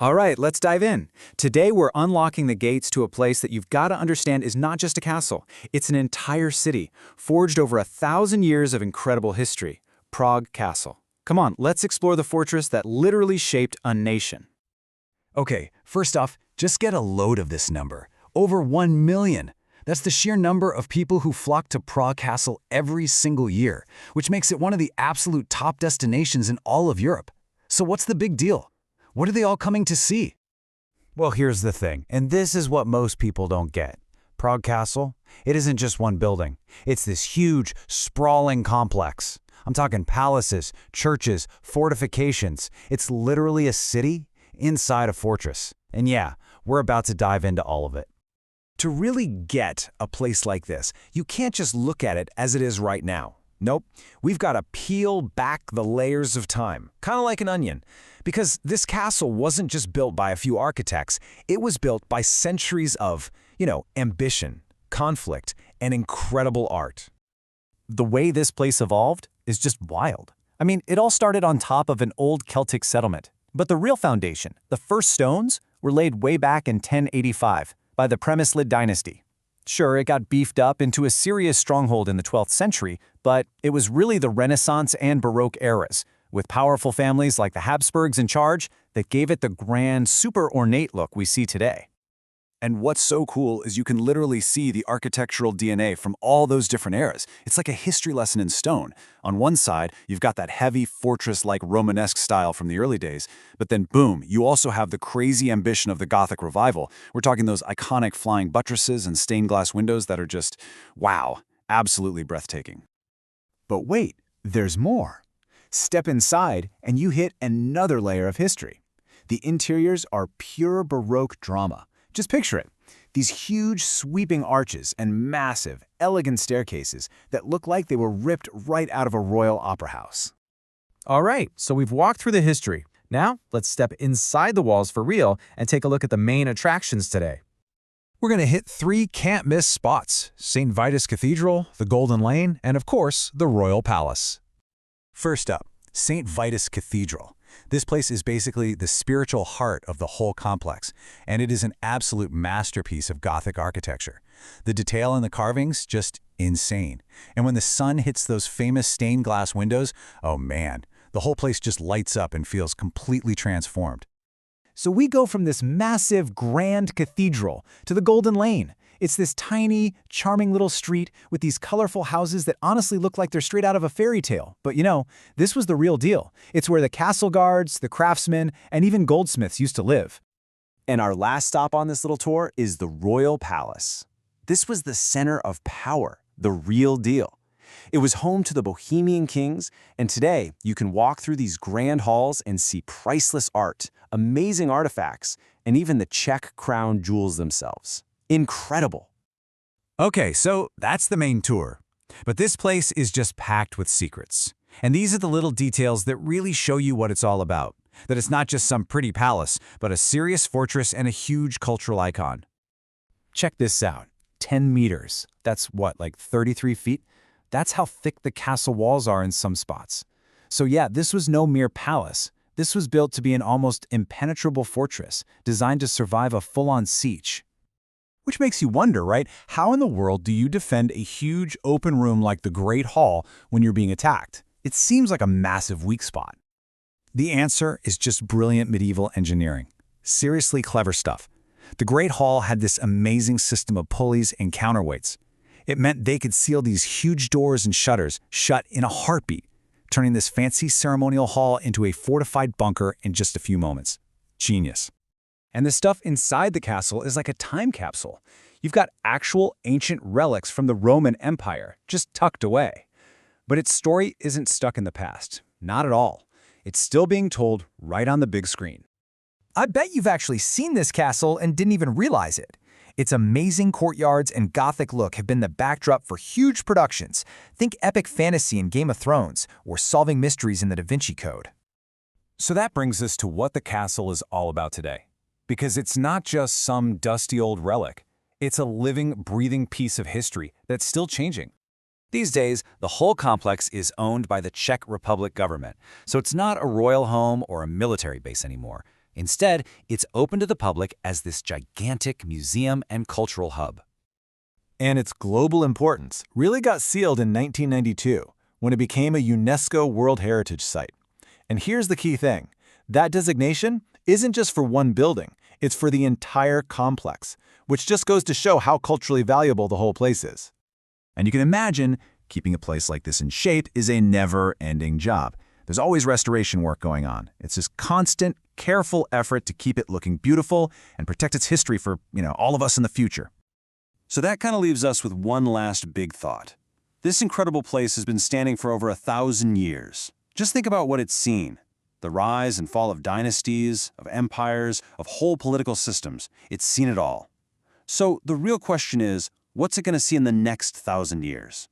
All right, let's dive in. Today we're unlocking the gates to a place that you've got to understand is not just a castle. It's an entire city, forged over 1,000 years of incredible history. Prague Castle. Come on, let's explore the fortress that literally shaped a nation. Okay, first off, just get a load of this number. Over 1 million. That's the sheer number of people who flock to Prague Castle every single year, which makes it one of the absolute top destinations in all of Europe. So what's the big deal? What are they all coming to see? Well, here's the thing, and this is what most people don't get. Prague Castle, it isn't just one building. It's this huge, sprawling complex. I'm talking palaces, churches, fortifications. It's literally a city inside a fortress. And yeah, we're about to dive into all of it. To really get a place like this, you can't just look at it as it is right now. Nope, we've got to peel back the layers of time, kind of like an onion. Because this castle wasn't just built by a few architects, it was built by centuries of, ambition, conflict, and incredible art. The way this place evolved is just wild. I mean, it all started on top of an old Celtic settlement. But the real foundation, the first stones, were laid way back in 1085 by the Premeslid dynasty. Sure, it got beefed up into a serious stronghold in the 12th century, but it was really the Renaissance and Baroque eras, with powerful families like the Habsburgs in charge, that gave it the grand, super ornate look we see today. And what's so cool is you can literally see the architectural DNA from all those different eras. It's like a history lesson in stone. On one side, you've got that heavy fortress-like Romanesque style from the early days, but then boom, you also have the crazy ambition of the Gothic revival. We're talking those iconic flying buttresses and stained glass windows that are just, wow, absolutely breathtaking. But wait, there's more. Step inside and you hit another layer of history. The interiors are pure Baroque drama. Just picture it. These huge sweeping arches and massive, elegant staircases that look like they were ripped right out of a royal opera house. All right, so we've walked through the history. Now, let's step inside the walls for real and take a look at the main attractions today. We're going to hit 3 can't-miss spots: St. Vitus Cathedral, the Golden Lane, and of course, the Royal Palace. First up, St. Vitus Cathedral. This place is basically the spiritual heart of the whole complex, and it is an absolute masterpiece of Gothic architecture. The detail in the carvings, just insane. And when the sun hits those famous stained glass windows, oh man, the whole place just lights up and feels completely transformed. So we go from this massive, grand cathedral to the Golden Lane. It's this tiny, charming little street with these colorful houses that honestly look like they're straight out of a fairy tale. But this was the real deal. It's where the castle guards, the craftsmen, and even goldsmiths used to live. And our last stop on this little tour is the Royal Palace. This was the center of power, the real deal. It was home to the Bohemian kings, and today you can walk through these grand halls and see priceless art, amazing artifacts, and even the Czech crown jewels themselves. Incredible. Okay, so that's the main tour. But this place is just packed with secrets. And these are the little details that really show you what it's all about. That it's not just some pretty palace, but a serious fortress and a huge cultural icon. Check this out. 10 meters. That's what, like 33 feet? That's how thick the castle walls are in some spots. So yeah, this was no mere palace. This was built to be an almost impenetrable fortress, designed to survive a full-on siege. Which makes you wonder, right? How in the world do you defend a huge open room like the Great Hall when you're being attacked? It seems like a massive weak spot. The answer is just brilliant medieval engineering. Seriously clever stuff. The Great Hall had this amazing system of pulleys and counterweights. It meant they could seal these huge doors and shutters shut in a heartbeat, turning this fancy ceremonial hall into a fortified bunker in just a few moments. Genius. And the stuff inside the castle is like a time capsule. You've got actual ancient relics from the Roman Empire, just tucked away. But its story isn't stuck in the past. Not at all. It's still being told right on the big screen. I bet you've actually seen this castle and didn't even realize it. Its amazing courtyards and Gothic look have been the backdrop for huge productions. Think epic fantasy in Game of Thrones, or solving mysteries in the Da Vinci Code. So that brings us to what the castle is all about today. Because it's not just some dusty old relic. It's a living, breathing piece of history that's still changing. These days, the whole complex is owned by the Czech Republic government, so it's not a royal home or a military base anymore. Instead, it's open to the public as this gigantic museum and cultural hub. And its global importance really got sealed in 1992 when it became a UNESCO World Heritage Site. And here's the key thing. That designation isn't just for one building, it's for the entire complex, which just goes to show how culturally valuable the whole place is. And you can imagine, keeping a place like this in shape is a never-ending job. There's always restoration work going on. It's this constant, careful effort to keep it looking beautiful and protect its history for, all of us in the future. So that kind of leaves us with one last big thought. This incredible place has been standing for over 1,000 years. Just think about what it's seen. The rise and fall of dynasties, of empires, of whole political systems. It's seen it all. So the real question is, what's it going to see in the next 1,000 years?